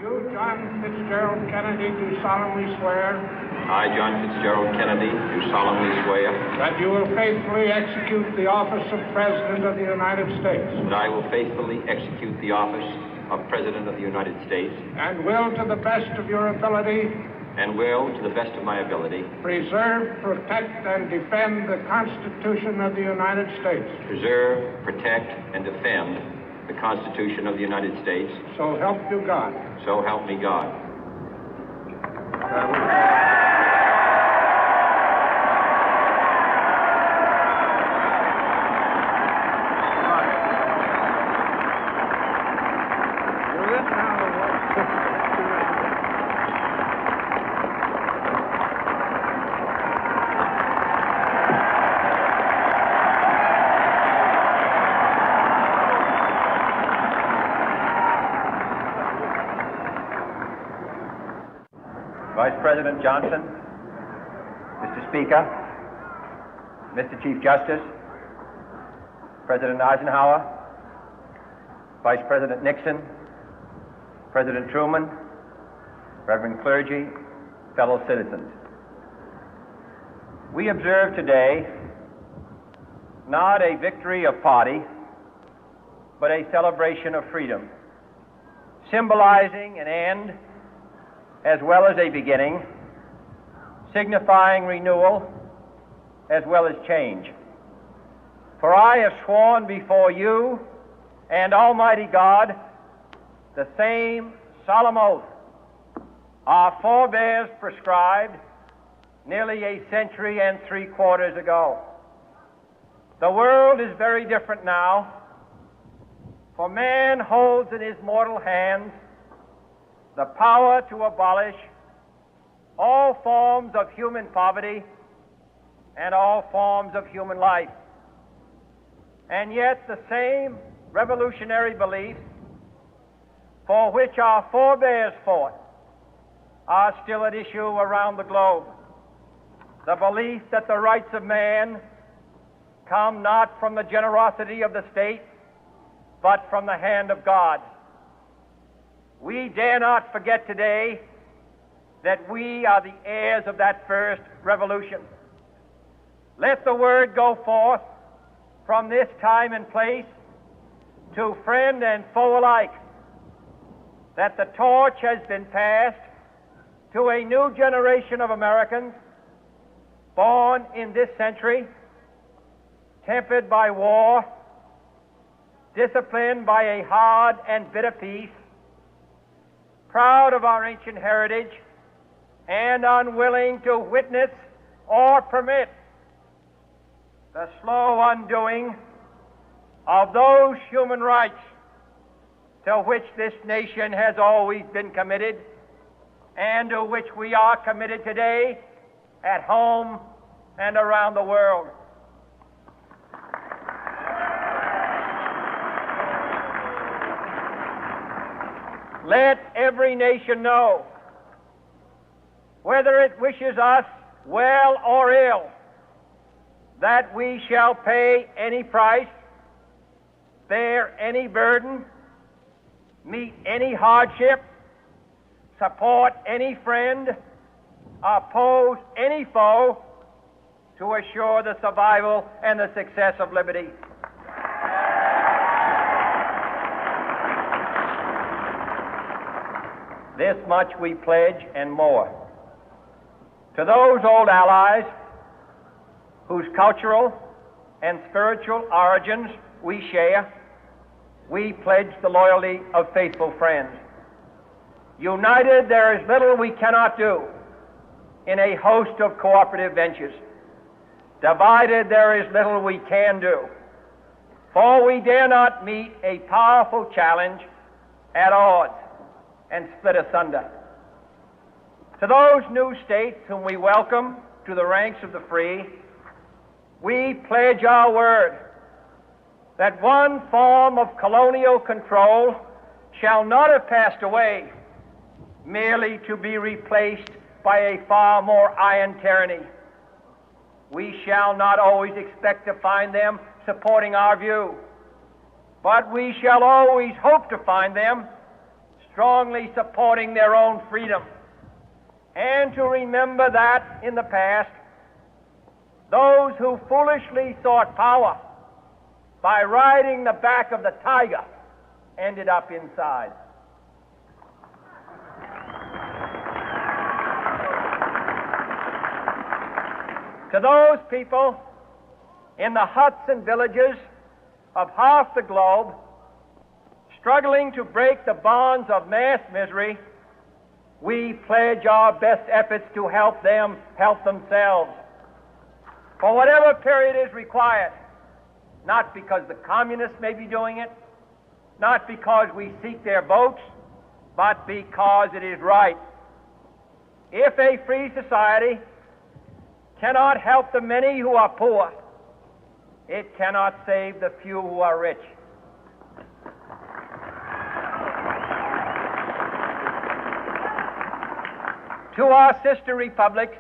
You, John Fitzgerald Kennedy, do solemnly swear. I, John Fitzgerald Kennedy, do solemnly swear. That you will faithfully execute the office of President of the United States. That I will faithfully execute the office of President of the United States. And will, to the best of your ability. And will, to the best of my ability. Preserve, protect, and defend the Constitution of the United States. Preserve, protect, and defend the Constitution of the United States. So help you God. So help me God. Vice President Johnson, Mr. Speaker, Mr. Chief Justice, President Eisenhower, Vice President Nixon, President Truman, Reverend clergy, fellow citizens. We observe today not a victory of party, but a celebration of freedom, symbolizing an end as well as a beginning, signifying renewal as well as change. For I have sworn before you and Almighty God the same solemn oath our forebears prescribed nearly a century and 3/4 ago. The world is very different now, for man holds in his mortal hands the power to abolish all forms of human poverty and all forms of human life. And yet the same revolutionary beliefs for which our forebears fought are still at issue around the globe. The belief that the rights of man come not from the generosity of the state, but from the hand of God. We dare not forget today that we are the heirs of that first revolution. Let the word go forth from this time and place to friend and foe alike that the torch has been passed to a new generation of Americans born in this century, tempered by war, disciplined by a hard and bitter peace, proud of our ancient heritage, and unwilling to witness or permit the slow undoing of those human rights to which this nation has always been committed and to which we are committed today at home and around the world. Let every nation know, whether it wishes us well or ill, that we shall pay any price, bear any burden, meet any hardship, support any friend, oppose any foe to assure the survival and the success of liberty. This much we pledge and more. To those old allies whose cultural and spiritual origins we share, we pledge the loyalty of faithful friends. United, there is little we cannot do in a host of cooperative ventures. Divided, there is little we can do, for we dare not meet a powerful challenge at odds and split asunder. To those new states whom we welcome to the ranks of the free, we pledge our word that one form of colonial control shall not have passed away merely to be replaced by a far more iron tyranny. We shall not always expect to find them supporting our view, but we shall always hope to find them strongly supporting their own freedom, and to remember that in the past, those who foolishly sought power by riding the back of the tiger ended up inside. To those people in the huts and villages of half the globe struggling to break the bonds of mass misery, we pledge our best efforts to help them help themselves for whatever period is required, not because the communists may be doing it, not because we seek their votes, but because it is right. If a free society cannot help the many who are poor, it cannot save the few who are rich. To our sister republics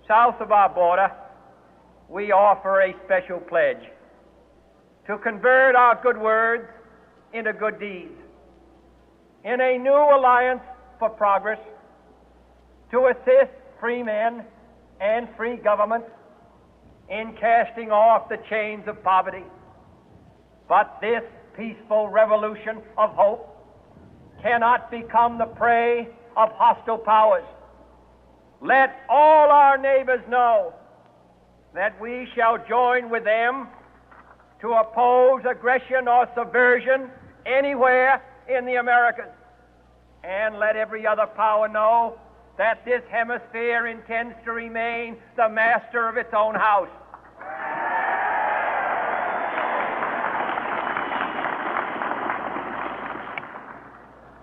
south of our border, we offer a special pledge to convert our good words into good deeds, in a new alliance for progress, to assist free men and free governments in casting off the chains of poverty. But this peaceful revolution of hope cannot become the prey of hostile powers. Let all our neighbors know that we shall join with them to oppose aggression or subversion anywhere in the Americas. And let every other power know that this hemisphere intends to remain the master of its own house.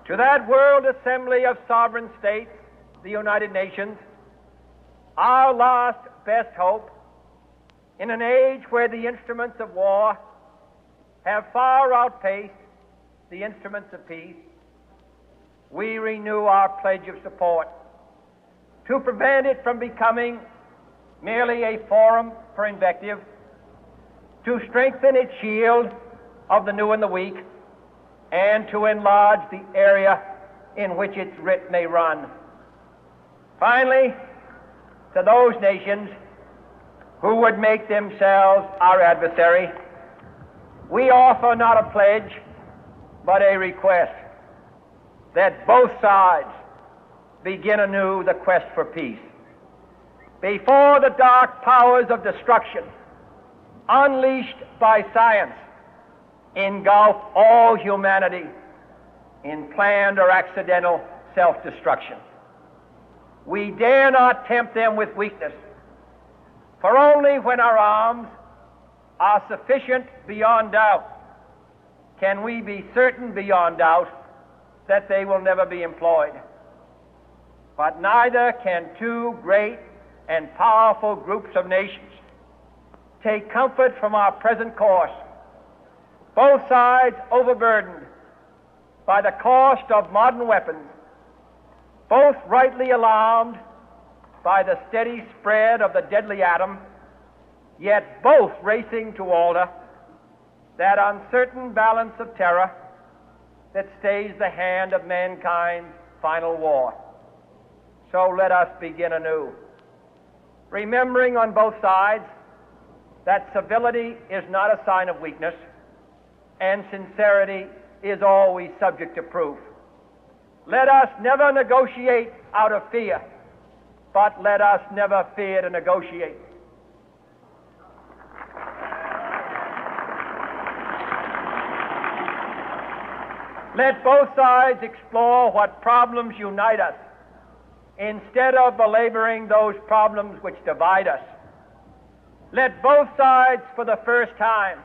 To that world assembly of sovereign states, the United Nations, our last best hope, in an age where the instruments of war have far outpaced the instruments of peace, we renew our pledge of support to prevent it from becoming merely a forum for invective, to strengthen its shield of the new and the weak, and to enlarge the area in which its writ may run. Finally, to those nations who would make themselves our adversary, we offer not a pledge, but a request that both sides begin anew the quest for peace. Before the dark powers of destruction, unleashed by science, engulf all humanity in planned or accidental self-destruction, we dare not tempt them with weakness, for only when our arms are sufficient beyond doubt can we be certain beyond doubt that they will never be employed. But neither can two great and powerful groups of nations take comfort from our present course, both sides overburdened by the cost of modern weapons, both rightly alarmed by the steady spread of the deadly atom, yet both racing to alter that uncertain balance of terror that stays the hand of mankind's final war. So let us begin anew, remembering on both sides that civility is not a sign of weakness, and sincerity is always subject to proof. Let us never negotiate out of fear, but let us never fear to negotiate. Let both sides explore what problems unite us, instead of belaboring those problems which divide us. Let both sides, for the first time,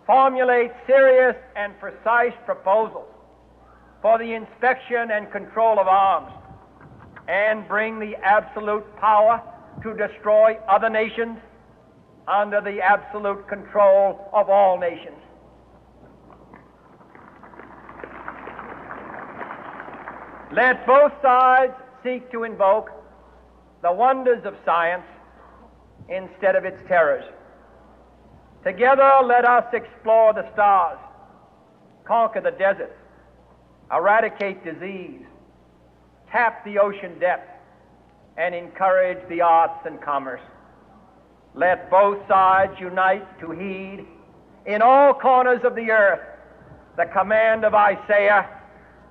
formulate serious and precise proposals for the inspection and control of arms, and bring the absolute power to destroy other nations under the absolute control of all nations. Let both sides seek to invoke the wonders of science instead of its terrors. Together, let us explore the stars, conquer the deserts, eradicate disease, tap the ocean depths, and encourage the arts and commerce. Let both sides unite to heed in all corners of the earth the command of Isaiah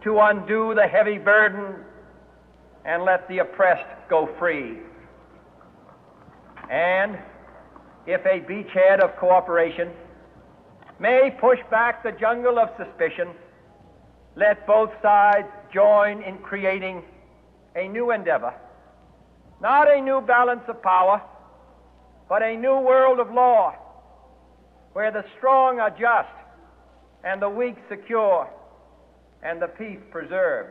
to undo the heavy burden and let the oppressed go free. And if a beachhead of cooperation may push back the jungle of suspicion, let both sides join in creating a new endeavor, not a new balance of power, but a new world of law, where the strong are just and the weak secure and the peace preserved.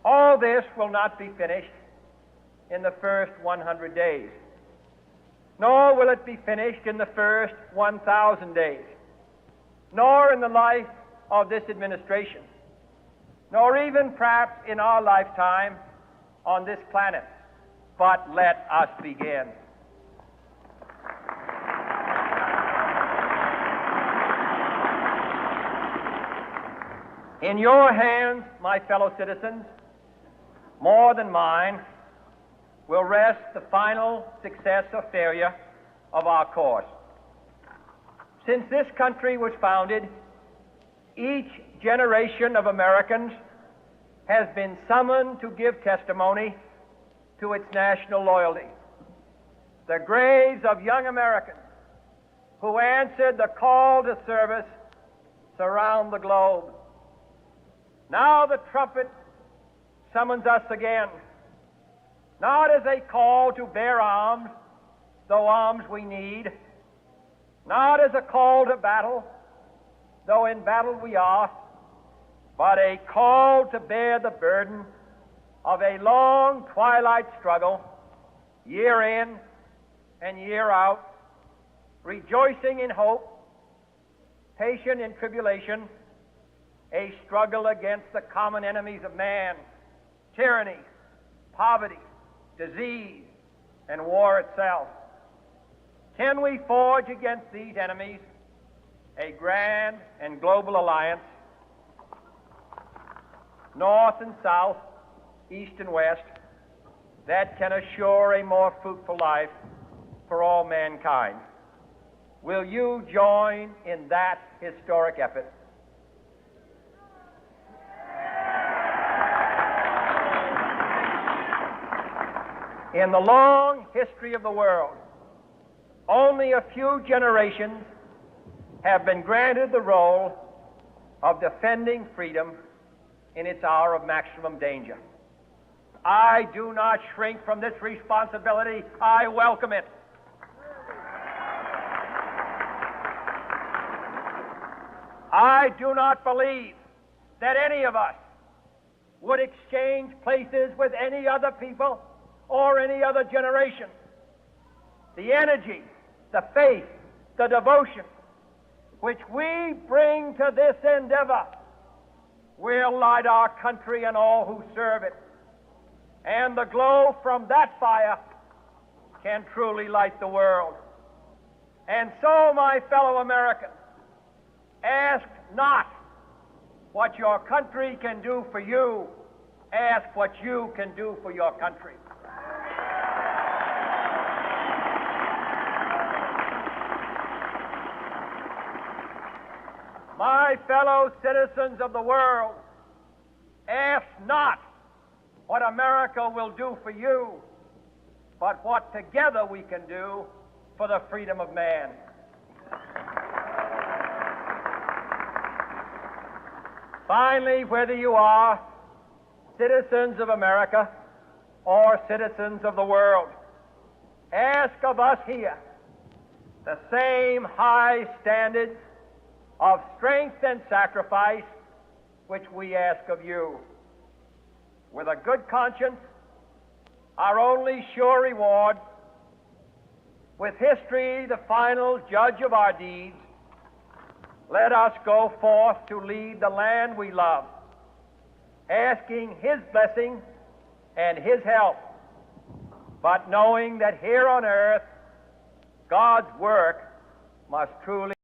All this will not be finished in the first 100 days, nor will it be finished in the first 1,000 days, nor in the life of this administration, nor even perhaps in our lifetime on this planet. But let us begin. In your hands, my fellow citizens, more than mine, will rest the final success or failure of our course. Since this country was founded, each generation of Americans has been summoned to give testimony to its national loyalty. The graves of young Americans who answered the call to service surround the globe. Now the trumpet summons us again, not as a call to bear arms, though arms we need, not as a call to battle, though in battle we are, but a call to bear the burden of a long twilight struggle, year in and year out, rejoicing in hope, patient in tribulation, a struggle against the common enemies of man, tyranny, poverty, disease, and war itself. Can we forge against these enemies a grand and global alliance, north and south, east and west, that can assure a more fruitful life for all mankind? Will you join in that historic effort? In the long history of the world, only a few generations have been granted the role of defending freedom in its hour of maximum danger. I do not shrink from this responsibility. I welcome it. I do not believe that any of us would exchange places with any other people or any other generation. The energy, the faith, the devotion which we bring to this endeavor will light our country and all who serve it. And the glow from that fire can truly light the world. And so, my fellow Americans, ask not what your country can do for you, ask what you can do for your country. My fellow citizens of the world, ask not what America will do for you, but what together we can do for the freedom of man. Finally, whether you are citizens of America or citizens of the world, ask of us here the same high standards of strength and sacrifice which we ask of you. With a good conscience, our only sure reward, with history the final judge of our deeds, let us go forth to lead the land we love, asking His blessing and His help, but knowing that here on earth God's work must truly